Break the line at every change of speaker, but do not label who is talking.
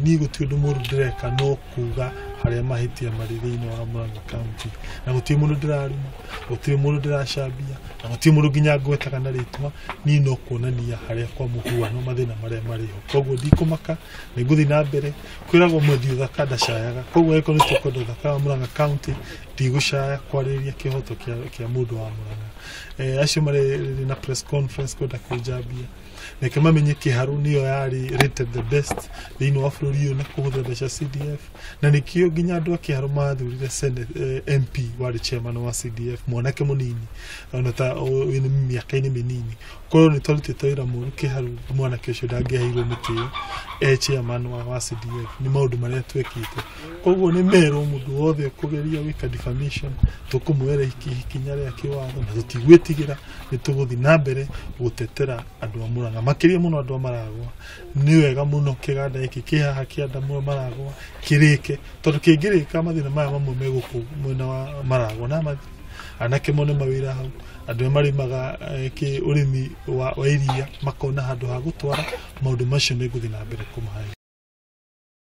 ni guti undu mundu ndireka no kuga haria mahitia mari thiini wa Murang'a County na guti mundu ndiraruma guti mundu ndiracambia na guti mundu nginya ngwetaga na ritwa ni no kuonania haria kwa muhuano mathina maria mariho koguo ndikumaka ni nguthi na mbere kwiragwo mwendi uthaka ndacayaga koguo eko ni tukwenda uthaka wa Murang'a County ndigucaya kwariria kihoto kia mundu wa Murang'a acio mari na press conference kwenda kujambia neke mamenye Kiharu niyo yari rated the best thiini wa bururi uyu na kuhuthira mbeca CDF na nikio nginya andu a Kiharu mathurire Senate MP wari chairman wa CDF mwanake munini ona ta wini miaka-ini minini koro ni twarutite wira muru Kiharu mwanake ucio ndangĩheirwo mũtĩo chairman wa CDF ni maundu maria twekite koguo ni mero mundu wothe kugeria wika defamation tukumwera ikinya ria kiwatho na tutigwitigira ni tuguthi na mbere gutetera andu a Murang'a makiria muno andu maragwa ni wega muno kiganda iki kihaha kianda muno maragwa kirike tondu kingirika mathina maya mamwe meguku mwena wa maragwa na mathi anake mone mawira hau andu marimaga ki urimi wa iria makona handu ha gutwara maundu macio ni guthi na mbere kumahaya